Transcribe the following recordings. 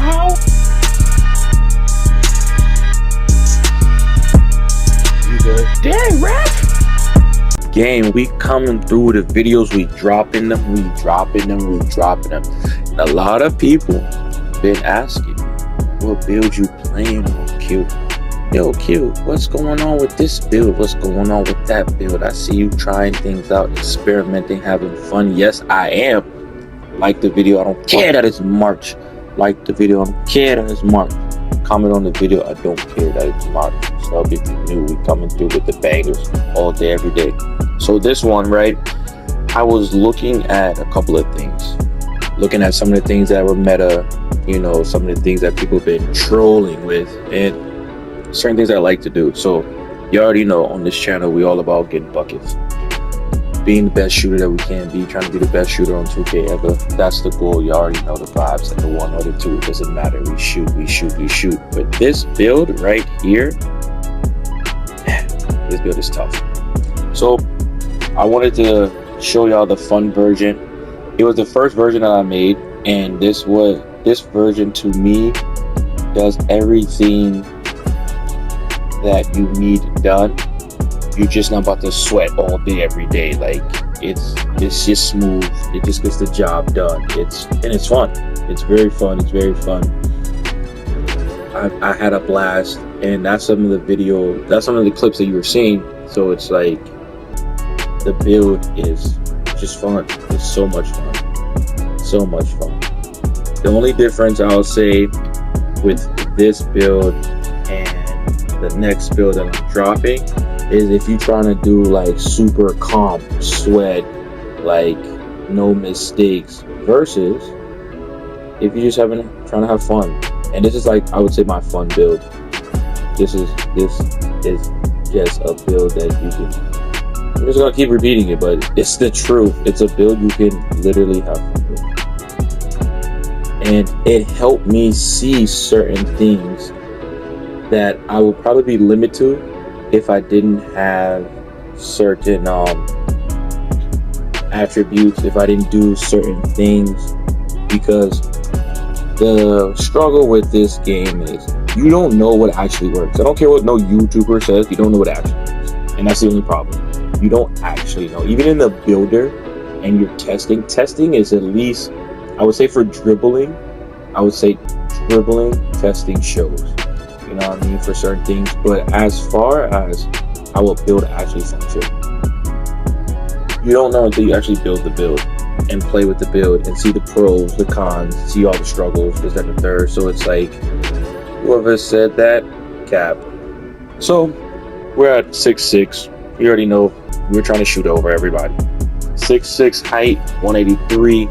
how? You good? Dang, ref! Game, we coming through the videos, we dropping them. And a lot of people been asking, what build you playing on Q? Yo, Q, what's going on with this build? What's going on with that build? I see you trying things out, experimenting, having fun. Yes, I am. Like the video, I don't care that it's March. Like the video, I don't care that it's March. Comment on the video, I don't care that it's March. So if you're new, we coming through with the bangers all day, every day. So this one, right, I was looking at a couple of things. Looking at some of the things that were meta, you know, some of the things that people have been trolling with, and certain things I like to do. So you already know on this channel, we all about getting buckets. Being the best shooter that we can be, trying to be the best shooter on 2K ever. That's the goal. You already know the vibes, like the 1 or the 2. It doesn't matter. We shoot. But this build right here, man, this build is tough. So I wanted to show y'all the fun version. It was the first version that I made, and this version to me does everything that you need done. You're just not about to sweat all day, every day. Like it's just smooth. It just gets the job done. It's fun. It's very fun. I had a blast, and that's some of the clips that you were seeing. So it's like the build is just fun. It's so much fun. The only difference I'll say with this build and the next build that I'm dropping is if you're trying to do like super calm, sweat, like no mistakes, versus if you're just trying to have fun. And this is like, I would say, my fun build. This is just a build that you can, I'm just gonna keep repeating it, but it's the truth. It's a build you can literally have fun with. And it helped me see certain things that I would probably be limited to if I didn't have certain attributes, if I didn't do certain things. Because the struggle with this game is you don't know what actually works. I don't care what no YouTuber says, you don't know what actually works. And that's the only problem. You don't actually know. Even in the builder and you're testing is at least, I would say for dribbling, testing shows. You know what I mean, for certain things. But as far as how a build actually functions, you don't know until you actually build the build and play with the build and see the pros, the cons, see all the struggles, this, that, and the third. So it's like, whoever said that, cap. So we're at 6'6". You already know we're trying to shoot over everybody. 6'6" height, 183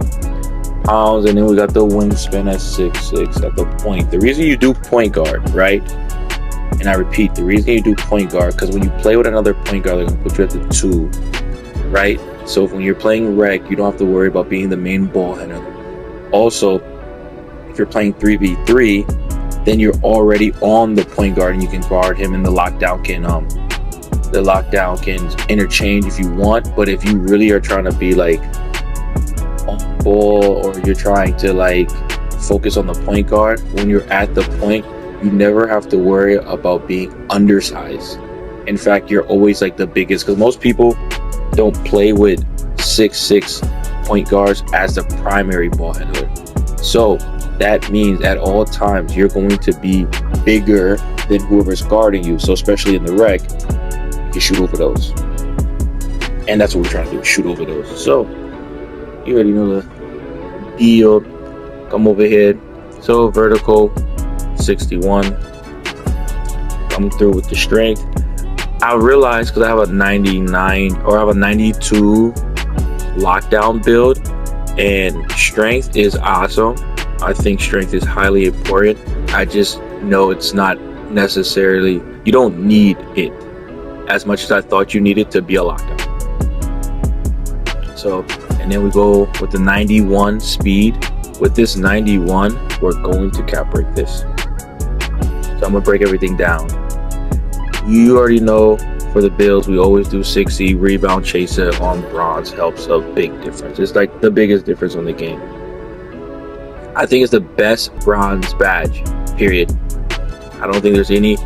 pounds, and then we got the wingspan at 6'6" at the point. The reason you do point guard, right? And I repeat, the reason you do point guard, because when you play with another point guard, they're gonna put you at the 2, right? So when you're playing rec, you don't have to worry about being the main ball handler. Also, if you're playing 3v3, then you're already on the point guard and you can guard him, and the lockdown can interchange if you want. But if you really are trying to be like on ball, or you're trying to like focus on the point guard, when you're at the point, you never have to worry about being undersized. In fact, you're always like the biggest, because most people don't play with 6'6" point guards as the primary ball handler. So that means at all times you're going to be bigger than whoever's guarding you. So especially in the rec, you shoot over those. And that's what we're trying to do, shoot over those. So you already know the deal. Come over here. So vertical 61. Coming through with the strength. I realized, because I have a 99 or I have a 92 lockdown build, and strength is awesome. I think strength is highly important. I just know it's not necessarily, you don't need it as much as I thought you needed to be a lockdown. So, and then we go with the 91 speed. With this 91, we're going to cap break this. So I'm gonna break everything down. You already know, for the builds, we always do 60 rebound chaser on bronze. Helps a big difference. It's like the biggest difference on the game. I think it's the best bronze badge, period. I don't think there's any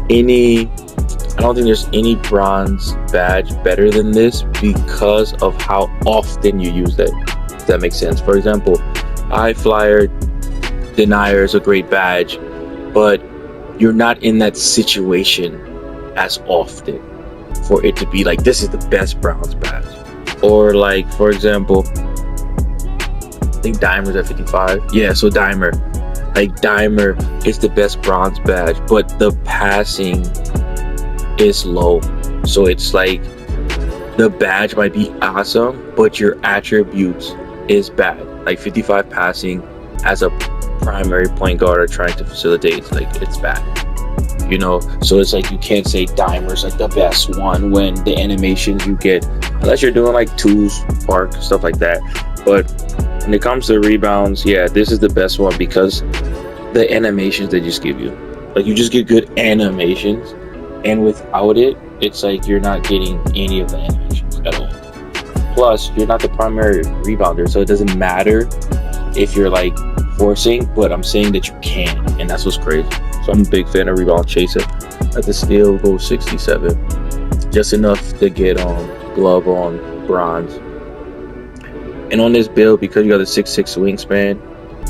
I don't think there's any bronze badge better than this because of how often you use that. Does that make sense? For example, High Flyer Denier is a great badge, but you're not in that situation as often for it to be like, this is the best bronze badge. Or like, for example, I think Dimer's at 55. Yeah, so Dimer. Like, Dimer is the best bronze badge, but the passing is low. So it's like, the badge might be awesome, but your attributes is bad. Like 55 passing as a primary point guard or trying to facilitate, like, it's bad. You know, so it's like, you can't say Dimer's like the best one when the animations you get, unless you're doing like twos, park, stuff like that. But when it comes to rebounds, yeah, this is the best one because the animations they just give you, like, you just get good animations, and without it, it's like you're not getting any of the animations at all. Plus, you're not the primary rebounder, so it doesn't matter if you're like forcing, but I'm saying that you can, and that's what's crazy. So I'm a big fan of Rebound Chaser. At the steal, go 67, just enough to get glove on bronze. And on this build, because you got a 6'6" wingspan,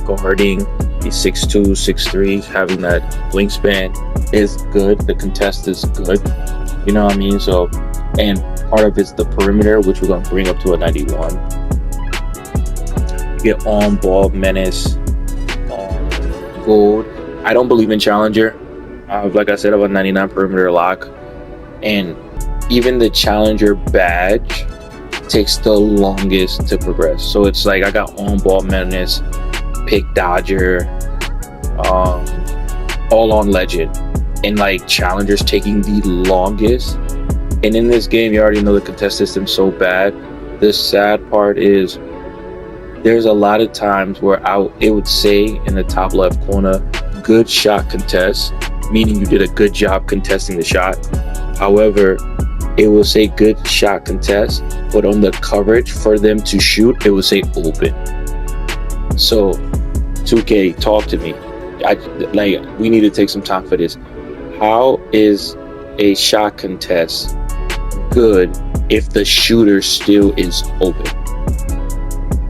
guarding the 6'2", 6'3", having that wingspan is good. The contest is good. You know what I mean? So, and part of it's the perimeter, which we're going to bring up to a 91. You get on ball menace, gold. I don't believe in Challenger. Like I said, I have a 99 perimeter lock. And even the Challenger badge takes the longest to progress. So it's like, I got on ball menace, pick dodger, all on legend. And like, Challenger's taking the longest. And in this game, you already know the contest system so bad. The sad part is, there's a lot of times where it would say in the top left corner, good shot contest, meaning you did a good job contesting the shot. However, it will say good shot contest, but on the coverage for them to shoot, it will say open. So 2K, talk to me. We need to take some time for this. How is a shot contest good if the shooter still is open?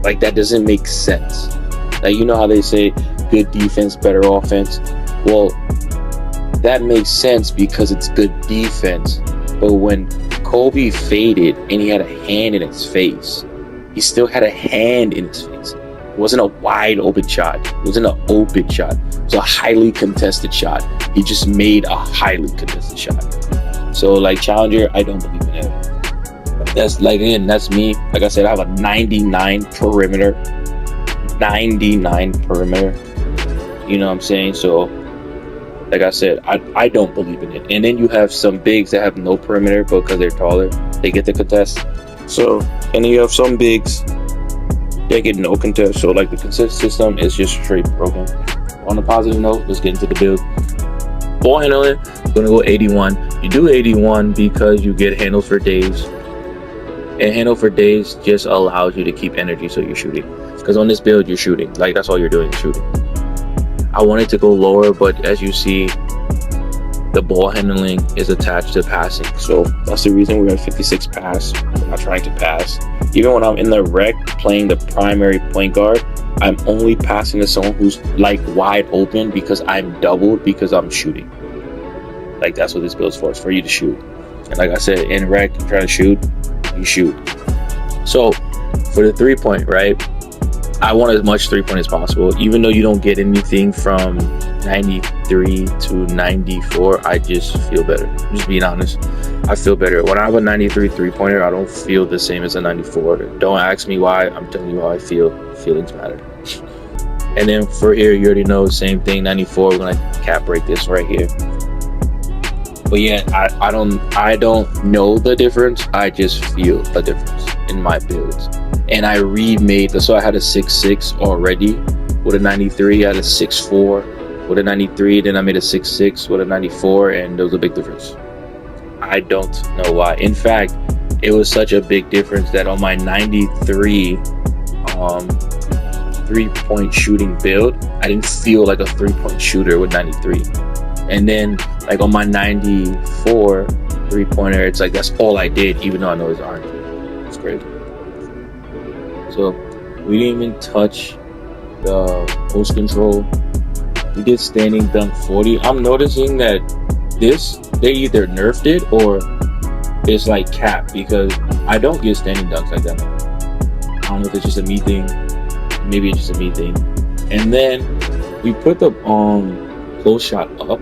Like, that doesn't make sense. Like, you know how they say good defense, better offense? Well, that makes sense because it's good defense. But when Kobe faded and he had a hand in his face, he still had a hand in his face. It wasn't a wide open shot. It wasn't an open shot. It was a highly contested shot. He just made a highly contested shot. So, like, Challenger, I don't believe in it. That's like, again, that's me. Like I said, I have a 99 perimeter. 99 perimeter. You know what I'm saying? So, like I said, I don't believe in it. And then you have some bigs that have no perimeter, but because they're taller, they get the contest. So, and then you have some bigs that get no contest. So, like, the contest system is just straight broken. On a positive note, let's get into the build. Ball handling, gonna go 81. You do 81 because you get handles for days. And handle for days just allows you to keep energy, so you're shooting. Because on this build, you're shooting. Like, that's all you're doing, shooting. I wanted to go lower, but as you see, the ball handling is attached to passing. So that's the reason we're at 56 pass. We're not trying to pass. Even when I'm in the rec playing the primary point guard, I'm only passing to someone who's like wide open because I'm doubled because I'm shooting. Like, that's what this build's for. It's for you to shoot. And like I said, in rec, you try to shoot, you shoot. So for the 3-point, right, I want as much 3-point as possible. Even though you don't get anything from 93 to 94, I just feel better. Just being honest, I feel better. When I have a 93 3-pointer, I don't feel the same as a 94. Don't ask me why. I'm telling you how I feel. Feelings matter. And then for here, you already know, same thing, 94. We're gonna cap break this right here. But yeah, I don't know the difference. I just feel a difference in my builds. And I remade this. So I had a 6'6" already with a 93. I had a 6'4" with a 93. Then I made a 6'6" with a 94, and there was a big difference. I don't know why. In fact, it was such a big difference that on my 93, 3-point shooting build, I didn't feel like a 3-point shooter with 93. And then like on my 94 3-pointer, it's like that's all I did, even though I know it's orange. It's crazy. So we didn't even touch the post control. We did standing dunk 40. I'm noticing that they either nerfed it or it's like capped, because I don't get standing dunks like that. I don't know if it's just a me thing. Maybe it's just a me thing. And then we put the close shot up.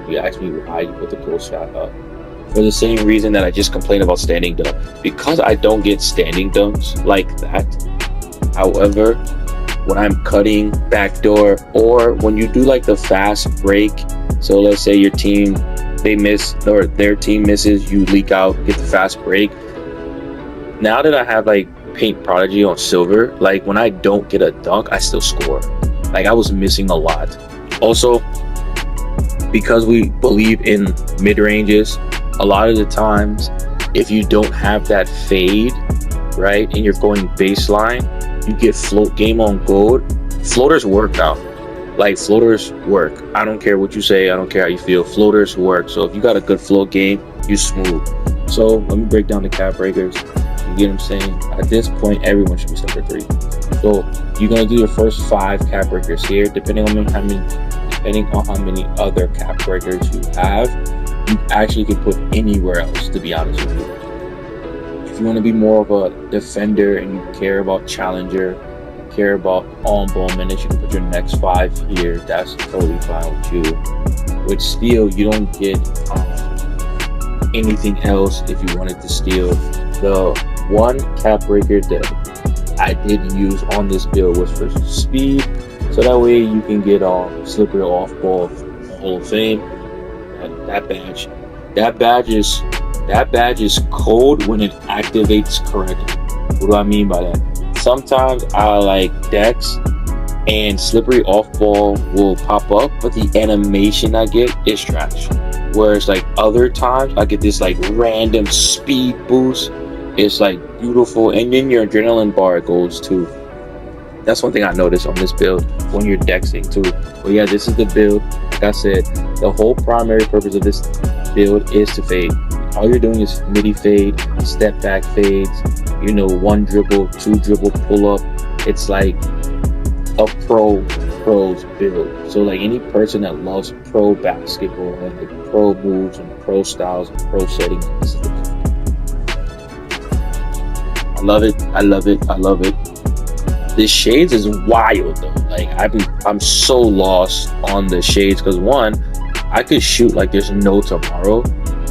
You asked me why you put the close shot up. For the same reason that I just complained about standing dunk. Because I don't get standing dunks like that. However, when I'm cutting backdoor, or when you do like the fast break, so let's say your team, they miss, or their team misses, you leak out, get the fast break. Now that I have like Paint Prodigy on silver, like when I don't get a dunk, I still score. Like I was missing a lot. Also, because we believe in mid-ranges, a lot of the times, if you don't have that fade, right, and you're going baseline, you get float game on gold. Floaters work now. Like floaters work. I don't care what you say. I don't care how you feel. Floaters work. So if you got a good float game, you smooth. So let me break down the cap breakers. You get what I'm saying? At this point, everyone should be stepper 3. So you're gonna do your first 5 cap breakers here, depending on how many other cap breakers you have. You actually can put anywhere else, to be honest with you. If you want to be more of a defender and you care about challenger, you care about on-ball minutes, you can put your next 5 here. That's totally fine with you. With steal, you don't get anything else if you wanted to steal. The one cap breaker that I did use on this build was for speed, so that way you can get slippery off ball Hall of Fame. That badge is cold when it activates correctly. What do I mean by that? Sometimes I like decks and slippery off ball will pop up, but the animation I get is trash. Whereas like other times I get this like random speed boost. It's like beautiful, and then your adrenaline bar goes too. That's one thing I noticed on this build when you're dexing too. But yeah, this is the build. Like I said, the whole primary purpose of this build is to fade. All you're doing is midi fade, step back fades, 1 dribble, 2 dribble pull up. It's like a pro's build. So like any person that loves pro basketball and like pro moves and pro styles and pro settings, this is the build. I love it. I love it. I love it. The shades is wild though. Like I'm so lost on the shades, because one, I could shoot like there's no tomorrow,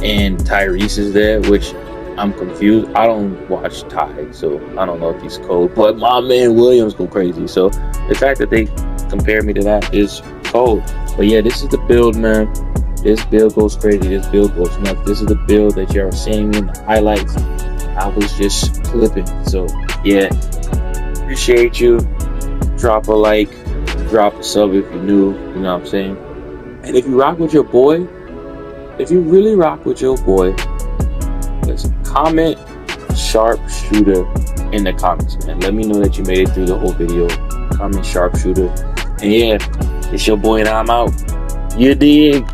and Tyrese is there, which I'm confused. I don't watch Ty, so I don't know if he's cold, but my man Williams go crazy. So the fact that they compare me to that is cold. But yeah, this is the build, man. This build goes crazy. This build goes nuts. This is the build that you're seeing in the highlights. I was just clipping. So yeah, appreciate you. Drop a like, drop a sub if you're new. You know what I'm saying? And if you rock with your boy, if you really rock with your boy, just comment sharpshooter in the comments, man. Let me know that you made it through the whole video. Comment sharpshooter. And yeah, it's your boy and I'm out. You dig?